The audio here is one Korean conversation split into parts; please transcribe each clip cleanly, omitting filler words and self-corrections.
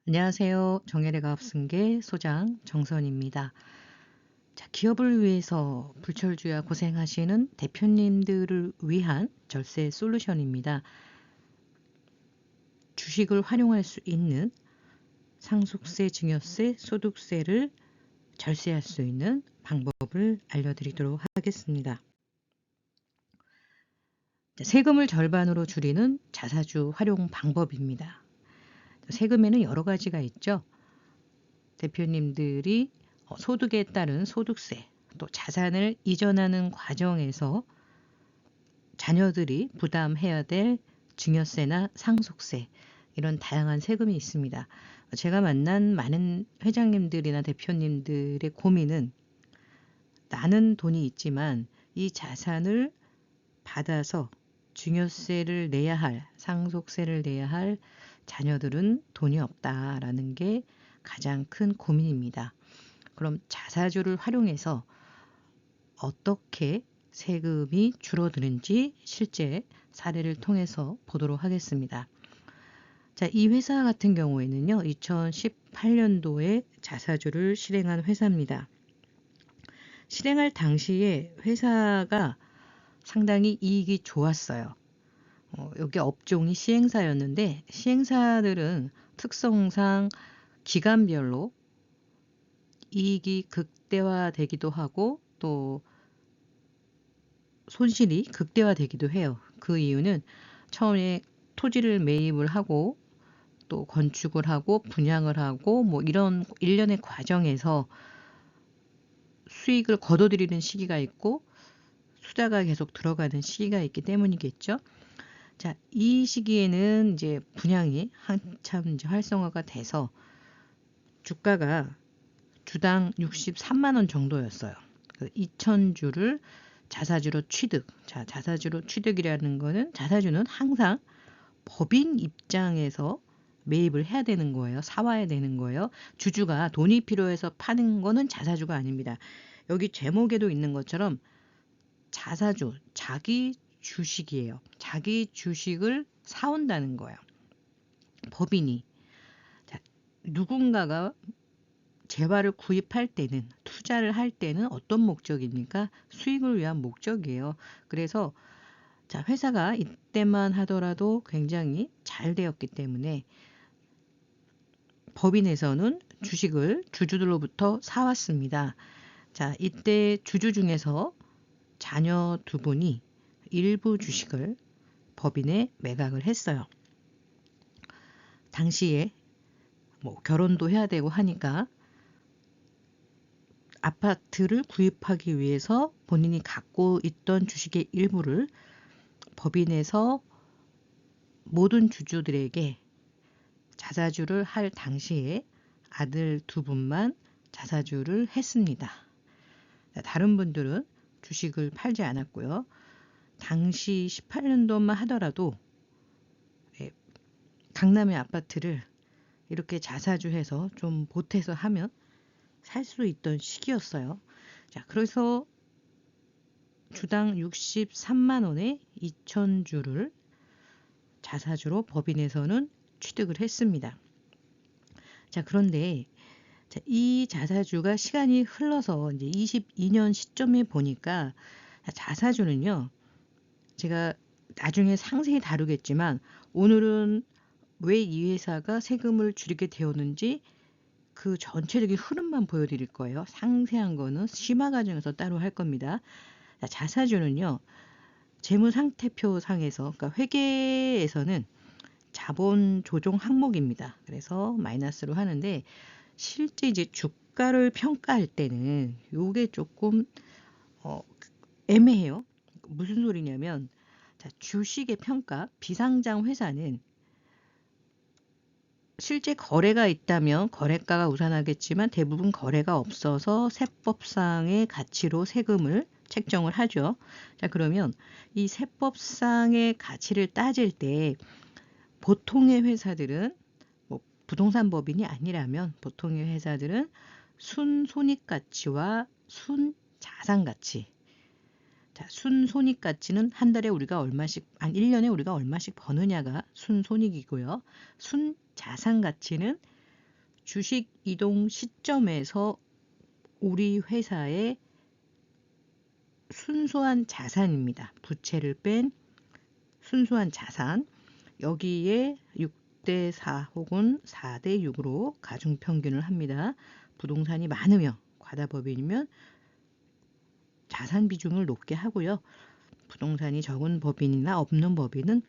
안녕하세요. 정혜래 가업승계 소장 정선입니다. 자, 기업을 위해서 불철주야 고생하시는 대표님들을 위한 절세 솔루션입니다. 주식을 활용할 수 있는 상속세, 증여세, 소득세를 절세할 수 있는 방법을 알려드리도록 하겠습니다. 자, 세금을 절반으로 줄이는 자사주 활용 방법입니다. 세금에는 여러 가지가 있죠. 대표님들이 소득에 따른 소득세, 또 자산을 이전하는 과정에서 자녀들이 부담해야 될 증여세나 상속세, 이런 다양한 세금이 있습니다. 제가 만난 많은 회장님들이나 대표님들의 고민은 나는 돈이 있지만 이 자산을 받아서 증여세를 내야 할, 상속세를 내야 할 자녀들은 돈이 없다라는 게 가장 큰 고민입니다. 그럼 자사주를 활용해서 어떻게 세금이 줄어드는지 실제 사례를 통해서 보도록 하겠습니다. 자, 이 회사 같은 경우에는요, 2018년도에 자사주를 실행한 회사입니다. 실행할 당시에 회사가 상당히 이익이 좋았어요. 여기 업종이 시행사였는데 시행사들은 특성상 기간별로 이익이 극대화되기도 하고 또 손실이 극대화되기도 해요. 그 이유는 처음에 토지를 매입을 하고 또 건축을 하고 분양을 하고 뭐 이런 일련의 과정에서 수익을 거둬들이는 시기가 있고 투자가 계속 들어가는 시기가 있기 때문이겠죠. 자, 이 시기에는 이제 분양이 한참 이제 활성화가 돼서 주가가 주당 63만 원 정도였어요. 2,000주를 자사주로 취득. 자, 자사주로 취득이라는 거는 자사주는 항상 법인 입장에서 매입을 해야 되는 거예요. 사와야 되는 거예요. 주주가 돈이 필요해서 파는 거는 자사주가 아닙니다. 여기 제목에도 있는 것처럼 자사주, 자기 주식이에요. 자기 주식을 사온다는 거예요. 법인이. 자, 누군가가 재화를 구입할 때는, 투자를 할 때는 어떤 목적입니까? 수익을 위한 목적이에요. 그래서 자, 회사가 이때만 하더라도 굉장히 잘 되었기 때문에 법인에서는 주식을 주주들로부터 사왔습니다. 자, 이때 주주 중에서 자녀 두 분이 일부 주식을 법인에 매각을 했어요. 당시에 뭐 결혼도 해야 되고 하니까 아파트를 구입하기 위해서 본인이 갖고 있던 주식의 일부를 법인에서 모든 주주들에게 자사주를 할 당시에 아들 두 분만 자사주를 했습니다. 다른 분들은 주식을 팔지 않았고요. 당시 18년도만 하더라도 강남의 아파트를 이렇게 자사주해서 좀 보태서 하면 살 수 있던 시기였어요. 자, 그래서 주당 63만 원에 2,000주를 자사주로 법인에서는 취득을 했습니다. 자, 그런데 이 자사주가 시간이 흘러서 이제 22년 시점에 보니까 자사주는요, 제가 나중에 상세히 다루겠지만 오늘은 왜 이 회사가 세금을 줄이게 되었는지 그 전체적인 흐름만 보여드릴 거예요. 상세한 거는 심화 과정에서 따로 할 겁니다. 자사주는요, 재무상태표 상에서, 그러니까 회계에서는 자본 조정 항목입니다. 그래서 마이너스로 하는데 실제 이제 주가를 평가할 때는 이게 조금 애매해요. 무슨 소리냐면 자, 주식의 평가, 비상장 회사는 실제 거래가 있다면 거래가가 우선하겠지만 대부분 거래가 없어서 세법상의 가치로 세금을 책정을 하죠. 자, 그러면 이 세법상의 가치를 따질 때 보통의 회사들은 뭐 부동산 법인이 아니라면 보통의 회사들은 순손익가치와 순자산가치. 자, 순손익가치는 한 달에 우리가 얼마씩, 1년에 우리가 얼마씩 버느냐가 순손익이고요. 순자산가치는 주식 이동 시점에서 우리 회사의 순수한 자산입니다. 부채를 뺀 순수한 자산. 여기에 6대 4 혹은 4대 6으로 가중평균을 합니다. 부동산이 많으면, 과다법인이면 자산 비중을 높게 하고요. 부동산이 적은 법인이나 없는 법인은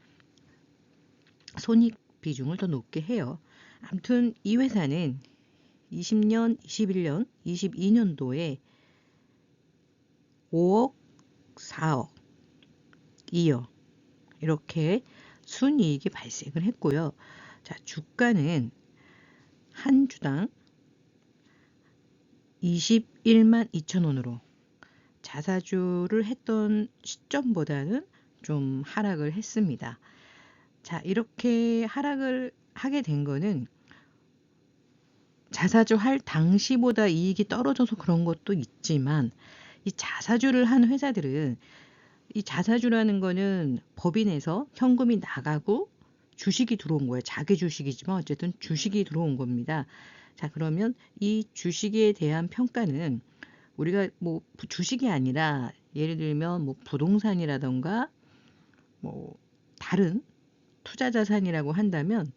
손익 비중을 더 높게 해요. 아무튼 이 회사는 20년, 21년, 22년도에 5억, 4억, 2억 이렇게 순이익이 발생을 했고요. 자, 주가는 한 주당 21만 2천 원으로 자사주를 했던 시점보다는 좀 하락을 했습니다. 자, 이렇게 하락을 하게 된 거는 자사주 할 당시보다 이익이 떨어져서 그런 것도 있지만, 이 자사주를 한 회사들은, 이 자사주라는 거는 법인에서 현금이 나가고 주식이 들어온 거예요. 자기 주식이지만 어쨌든 주식이 들어온 겁니다. 자, 그러면 이 주식에 대한 평가는 우리가 뭐 주식이 아니라 예를 들면 뭐 부동산이라던가 뭐 다른 투자 자산이라고 한다면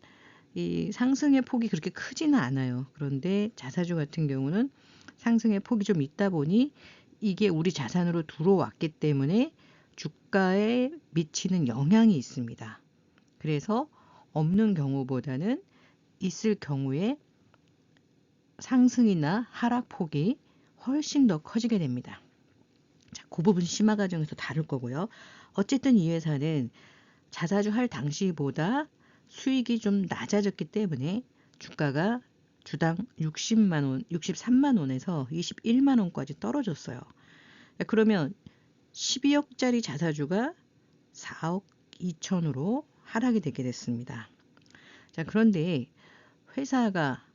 이 상승의 폭이 그렇게 크지는 않아요. 그런데 자사주 같은 경우는 상승의 폭이 좀 있다 보니 이게 우리 자산으로 들어왔기 때문에 주가에 미치는 영향이 있습니다. 그래서 없는 경우보다는 있을 경우에 상승이나 하락폭이 훨씬 더 커지게 됩니다. 자, 그 부분 심화 과정에서 다룰 거고요. 어쨌든 이 회사는 자사주 할 당시보다 수익이 좀 낮아졌기 때문에 주가가 주당 60만 원, 63만 원에서 21만 원까지 떨어졌어요. 그러면 12억짜리 자사주가 4억 2천으로 하락이 되게 됐습니다. 자, 그런데 회사가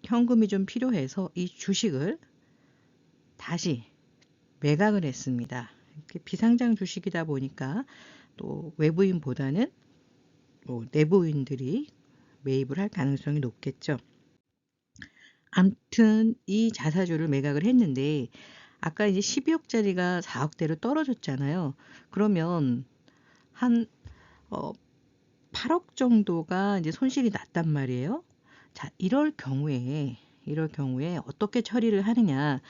현금이 좀 필요해서 이 주식을 다시 매각을 했습니다. 비상장 주식이다 보니까 또 외부인보다는 뭐 내부인들이 매입을 할 가능성이 높겠죠. 암튼 이 자사주를 매각을 했는데 아까 이제 12억짜리가 4억대로 떨어졌잖아요. 그러면 한 8억 정도가 이제 손실이 났단 말이에요. 자, 이럴 경우에 어떻게 처리를 하느냐?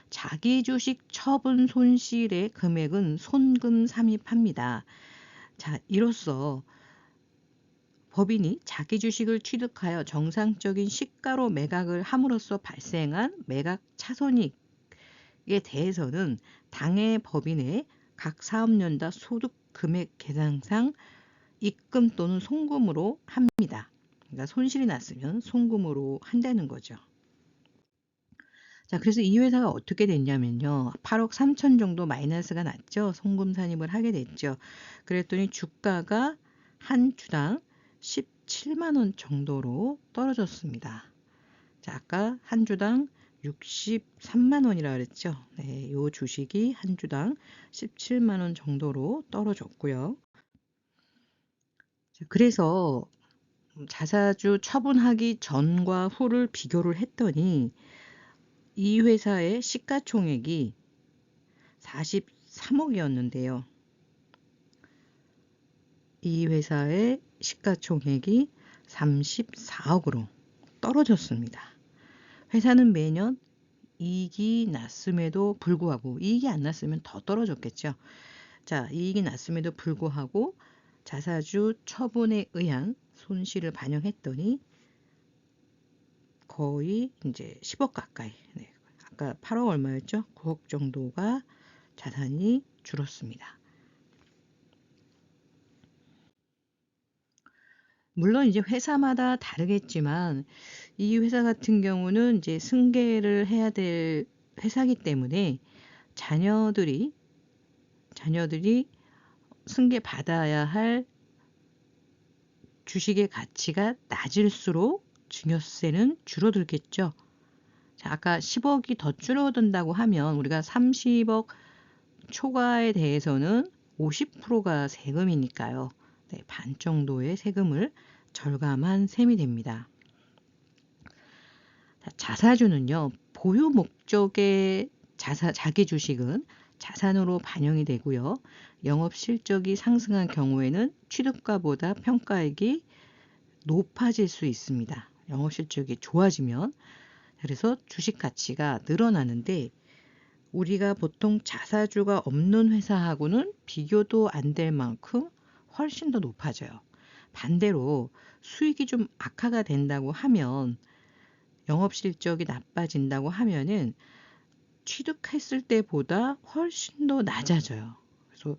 자기 주식 처분 손실의 금액은 손금 삽입합니다. 자, 이로써 법인이 자기 주식을 취득하여 정상적인 시가로 매각을 함으로써 발생한 매각 차손익에 대해서는 당해 법인의 각 사업연다 소득 금액 계산상 입금 또는 송금으로 합니다. 그러니까 손실이 났으면 송금으로 한다는 거죠. 자, 그래서 이 회사가 어떻게 됐냐면요. 8억 3천 정도 마이너스가 났죠. 송금 산입을 하게 됐죠. 그랬더니 주가가 한 주당 17만 원 정도로 떨어졌습니다. 자, 아까 한 주당 63만 원이라 그랬죠. 네, 요 주식이 한 주당 17만 원 정도로 떨어졌고요. 그래서 자사주 처분하기 전과 후를 비교를 했더니 이 회사의 시가총액이 43억이었는데요. 이 회사의 시가총액이 34억으로 떨어졌습니다. 회사는 매년 이익이 났음에도 불구하고, 이익이 안 났으면 더 떨어졌겠죠. 자, 이익이 났음에도 불구하고 자사주 처분에 의한 손실을 반영했더니 거의 이제 10억 가까이, 네, 아까 8억 얼마였죠? 9억 정도가 자산이 줄었습니다. 물론 이제 회사마다 다르겠지만 이 회사 같은 경우는 이제 승계를 해야 될 회사이기 때문에 자녀들이 승계 받아야 할 주식의 가치가 낮을수록 증여세는 줄어들겠죠. 자, 아까 10억이 더 줄어든다고 하면 우리가 30억 초과에 대해서는 50%가 세금이니까요. 네, 반 정도의 세금을 절감한 셈이 됩니다. 자사주는요, 보유 목적의 자기 주식은 자산으로 반영이 되고요. 영업 실적이 상승한 경우에는 취득가보다 평가액이 높아질 수 있습니다. 영업 실적이 좋아지면. 그래서 주식 가치가 늘어나는데, 우리가 보통 자사주가 없는 회사하고는 비교도 안 될 만큼 훨씬 더 높아져요. 반대로 수익이 좀 악화가 된다고 하면, 영업 실적이 나빠진다고 하면은 취득했을 때보다 훨씬 더 낮아져요. 그래서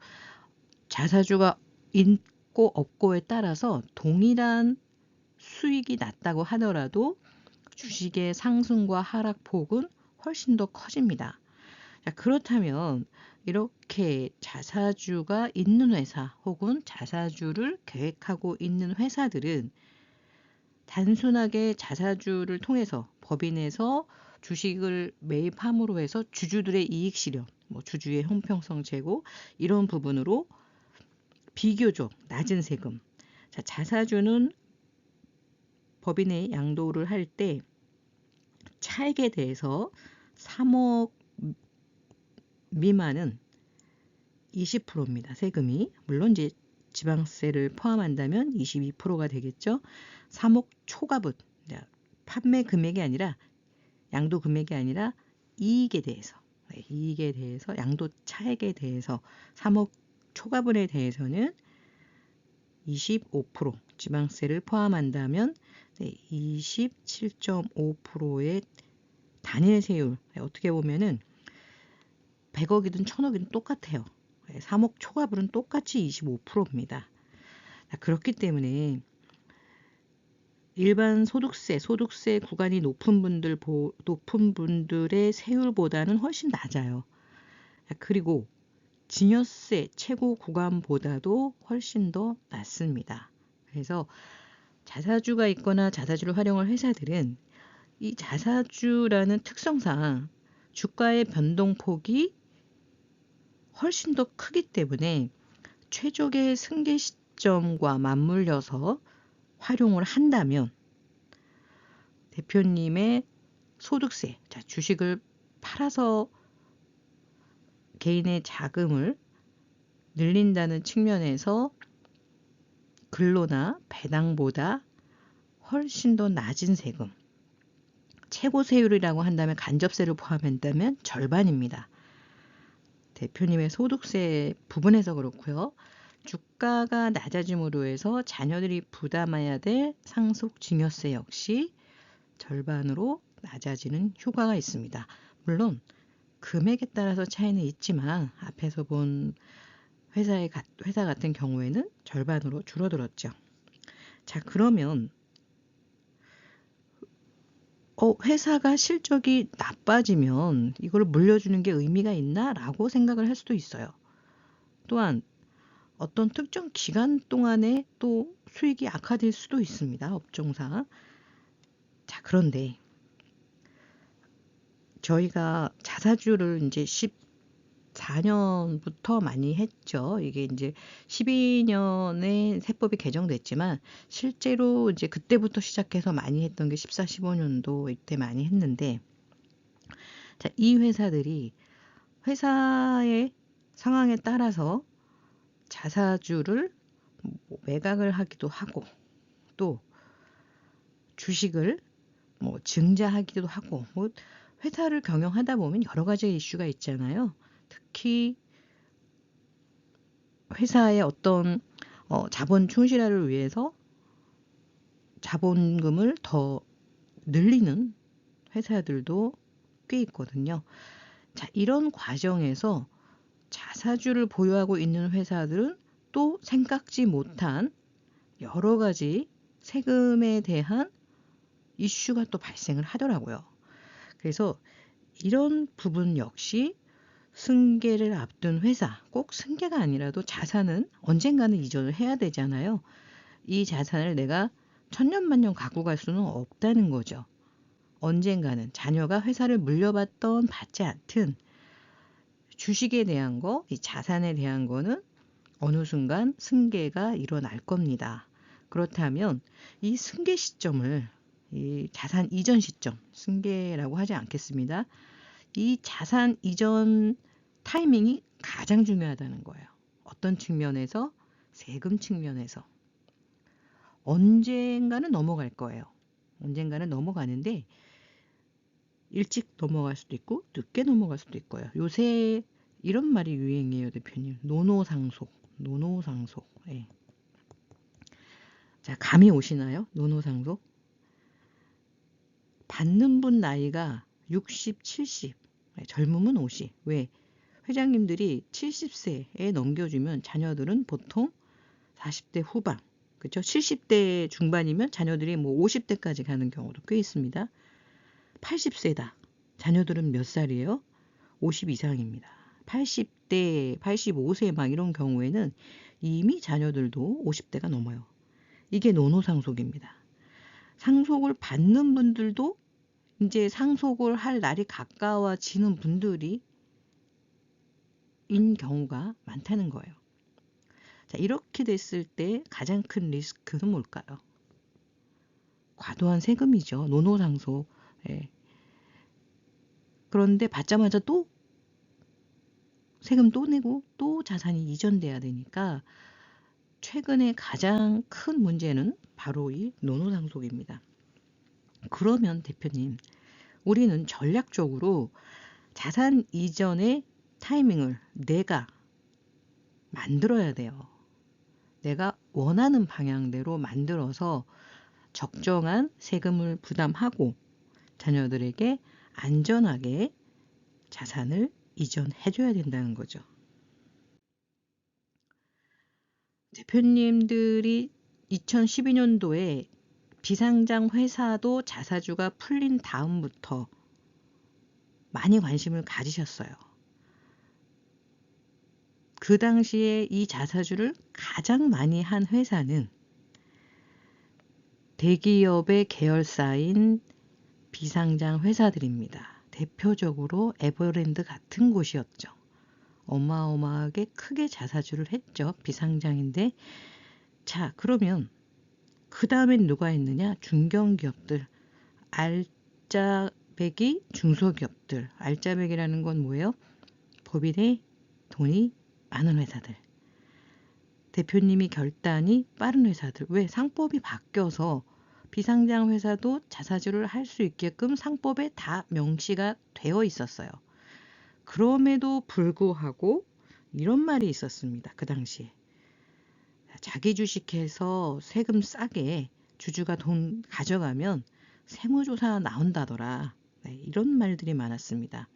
자사주가 있고 없고에 따라서 동일한 수익이 났다고 하더라도 주식의 상승과 하락폭은 훨씬 더 커집니다. 자, 그렇다면 이렇게 자사주가 있는 회사 혹은 자사주를 계획하고 있는 회사들은 단순하게 자사주를 통해서 법인에서 주식을 매입함으로 해서 주주들의 이익 실현, 주주의 형평성 제고, 이런 부분으로 비교적 낮은 세금. 자, 자사주는 법인에 양도를 할 때 차액에 대해서 3억 미만은 20%입니다. 세금이. 물론 이제 지방세를 포함한다면 22%가 되겠죠. 3억 초과분, 판매 금액이 아니라, 양도 금액이 아니라 이익에 대해서, 양도 차액에 대해서 3억 초과분에 대해서는 25%, 지방세를 포함한다면 27.5%의 단일 세율. 어떻게 보면은 100억이든 1000억이든 똑같아요. 3억 초과분은 똑같이 25%입니다. 그렇기 때문에 일반 소득세 구간이 높은 분들의 세율보다는 훨씬 낮아요. 그리고 증여세 최고 구간보다도 훨씬 더 낮습니다. 그래서 자사주가 있거나 자사주를 활용할 회사들은 이 자사주라는 특성상 주가의 변동폭이 훨씬 더 크기 때문에 최적의 승계 시점과 맞물려서 활용을 한다면 대표님의 소득세, 주식을 팔아서 개인의 자금을 늘린다는 측면에서 근로나 배당보다 훨씬 더 낮은 세금, 최고 세율이라고 한다면 간접세를 포함한다면 절반입니다. 대표님의 소득세 부분에서 그렇고요. 주가가 낮아짐으로 해서 자녀들이 부담해야 될 상속증여세 역시 절반으로 낮아지는 효과가 있습니다. 물론 금액에 따라서 차이는 있지만 앞에서 본 회사 같은 경우에는 절반으로 줄어들었죠. 자, 그러면 회사가 실적이 나빠지면 이걸 물려주는 게 의미가 있나? 라고 생각을 할 수도 있어요. 또한 어떤 특정 기간 동안에 또 수익이 악화될 수도 있습니다. 업종상. 자, 그런데 저희가 자사주를 이제 14년부터 많이 했죠. 이게 이제 12년에 세법이 개정됐지만 실제로 이제 그때부터 시작해서 많이 했던 게 14, 15년도 이때 많이 했는데, 자, 이 회사들이 회사의 상황에 따라서 자사주를 매각을 하기도 하고 또 주식을 증자하기도 하고, 회사를 경영하다 보면 여러 가지 이슈가 있잖아요. 특히 회사의 어떤 자본 충실화를 위해서 자본금을 더 늘리는 회사들도 꽤 있거든요. 자, 이런 과정에서 자사주를 보유하고 있는 회사들은 또 생각지 못한 여러 가지 세금에 대한 이슈가 또 발생을 하더라고요. 그래서 이런 부분 역시 승계를 앞둔 회사, 꼭 승계가 아니라도 자산은 언젠가는 이전을 해야 되잖아요. 이 자산을 내가 천년만년 갖고 갈 수는 없다는 거죠. 언젠가는 자녀가 회사를 물려받던 받지 않든 주식에 대한 거, 이 자산에 대한 거는 어느 순간 승계가 일어날 겁니다. 그렇다면 이 승계 시점을 이 자산 이전 시점, 승계라고 하지 않겠습니다. 이 자산 이전 타이밍이 가장 중요하다는 거예요. 어떤 측면에서? 세금 측면에서. 언젠가는 넘어갈 거예요. 언젠가는 넘어가는데 일찍 넘어갈 수도 있고 늦게 넘어갈 수도 있고요. 요새 이런 말이 유행이에요, 대표님. 노노상속. 노노상속. 예. 자, 감이 오시나요? 노노상속. 받는 분 나이가 60, 70. 젊으면 50. 왜? 회장님들이 70세에 넘겨주면 자녀들은 보통 40대 후반. 그렇죠? 70대 중반이면 자녀들이 뭐 50대까지 가는 경우도 꽤 있습니다. 80세다. 자녀들은 몇 살이에요? 50 이상입니다. 80대, 85세 막 이런 경우에는 이미 자녀들도 50대가 넘어요. 이게 노노상속입니다. 상속을 받는 분들도 이제 상속을 할 날이 가까워지는 분들이 인 경우가 많다는 거예요. 자, 이렇게 됐을 때 가장 큰 리스크는 뭘까요? 과도한 세금이죠. 노노상속. 예. 그런데 받자마자 또 세금 또 내고 또 자산이 이전돼야 되니까 최근에 가장 큰 문제는 바로 이 노노상속입니다. 그러면 대표님, 우리는 전략적으로 자산 이전의 타이밍을 내가 만들어야 돼요. 내가 원하는 방향대로 만들어서 적정한 세금을 부담하고 자녀들에게 안전하게 자산을 이전해줘야 된다는 거죠. 대표님들이 2012년도에 비상장 회사도 자사주가 풀린 다음부터 많이 관심을 가지셨어요. 그 당시에 이 자사주를 가장 많이 한 회사는 대기업의 계열사인 비상장 회사들입니다. 대표적으로 에버랜드 같은 곳이었죠. 어마어마하게 크게 자사주를 했죠. 비상장인데. 자, 그러면 그 다음엔 누가 있느냐? 중견기업들, 알짜배기 중소기업들. 알짜배기라는 건 뭐예요? 법인의 돈이 많은 회사들. 대표님이 결단이 빠른 회사들. 왜? 상법이 바뀌어서 비상장 회사도 자사주를 할 수 있게끔 상법에 다 명시가 되어 있었어요. 그럼에도 불구하고 이런 말이 있었습니다. 그 당시에. 자기 주식해서 세금 싸게 주주가 돈 가져가면 세무조사 나온다더라. 네, 이런 말들이 많았습니다.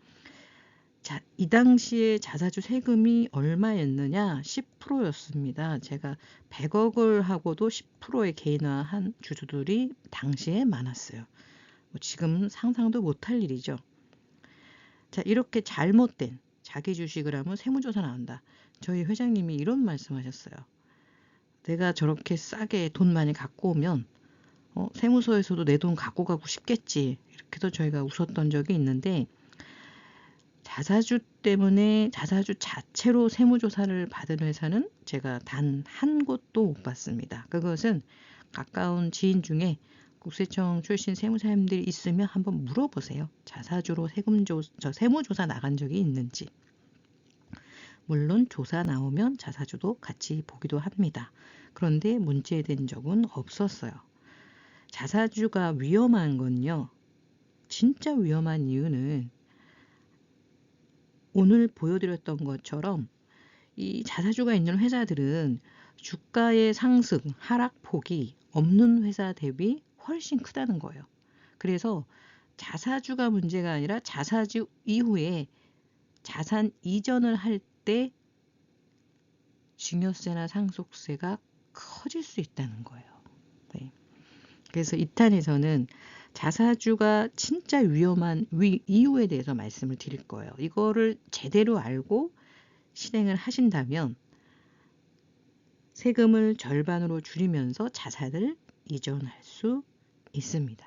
자, 이 당시에 자사주 세금이 얼마였느냐? 10%였습니다. 제가 100억을 하고도 10%의 개인화한 주주들이 당시에 많았어요. 지금 상상도 못할 일이죠. 자, 이렇게 잘못된 자기 주식을 하면 세무조사 나온다. 저희 회장님이 이런 말씀하셨어요. 내가 저렇게 싸게 돈 많이 갖고 오면 세무서에서도 내 돈 갖고 가고 싶겠지. 이렇게도 저희가 웃었던 적이 있는데 자사주 때문에 자사주 자체로 세무조사를 받은 회사는 제가 단 한 곳도 못 봤습니다. 그것은 가까운 지인 중에 국세청 출신 세무사님들이 있으면 한번 물어보세요. 자사주로 세무조사 나간 적이 있는지. 물론 조사 나오면 자사주도 같이 보기도 합니다. 그런데 문제된 적은 없었어요. 자사주가 위험한 건요. 진짜 위험한 이유는 오늘 보여드렸던 것처럼 이 자사주가 있는 회사들은 주가의 상승, 하락폭이 없는 회사 대비 훨씬 크다는 거예요. 그래서 자사주가 문제가 아니라 자사주 이후에 자산 이전을 할 때 증여세나 상속세가 커질 수 있다는 거예요. 네. 그래서 2탄에서는 자사주가 진짜 위험한 이유에 대해서 말씀을 드릴 거예요. 이거를 제대로 알고 실행을 하신다면 세금을 절반으로 줄이면서 자산을 이전할 수 있습니다.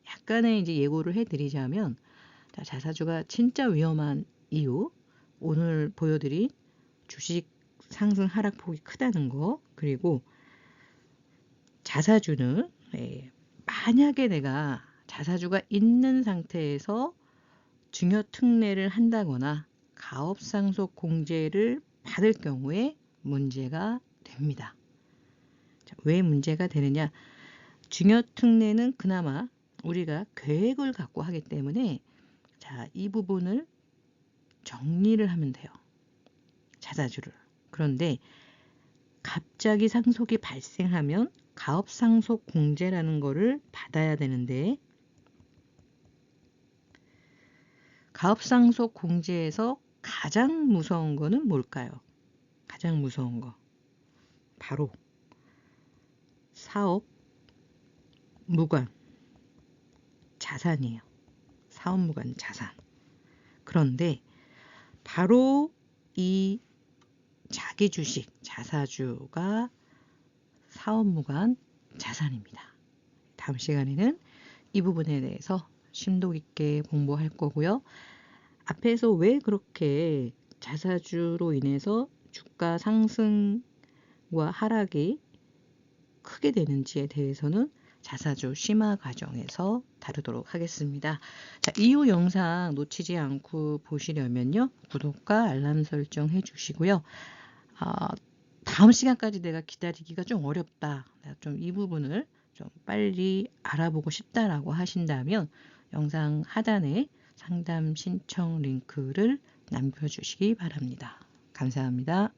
약간의 이제 예고를 해드리자면 자사주가 진짜 위험한 이유, 오늘 보여드린 주식 상승 하락폭이 크다는 거, 그리고 자사주는 만약에 내가 자사주가 있는 상태에서 증여특례를 한다거나 가업상속 공제를 받을 경우에 문제가 됩니다. 자, 왜 문제가 되느냐? 증여특례는 그나마 우리가 계획을 갖고 하기 때문에 자, 이 부분을 정리를 하면 돼요. 자사주를. 그런데 갑자기 상속이 발생하면 가업상속 공제라는 거를 받아야 되는데 가업상속 공제에서 가장 무서운 거는 뭘까요? 가장 무서운 거. 바로 사업, 무관, 자산이에요. 사업, 무관, 자산. 그런데 바로 이 자기 주식, 자사주가 사업, 무관, 자산입니다. 다음 시간에는 이 부분에 대해서 심도 깊게 공부할 거고요. 앞에서 왜 그렇게 자사주로 인해서 주가 상승과 하락이 크게 되는지에 대해서는 자사주 심화 과정에서 다루도록 하겠습니다. 자, 이후 영상 놓치지 않고 보시려면요. 구독과 알람 설정 해주시고요. 다음 시간까지 내가 기다리기가 좀 어렵다. 좀 이 부분을 좀 빨리 알아보고 싶다라고 하신다면 영상 하단에 상담 신청 링크를 남겨주시기 바랍니다. 감사합니다.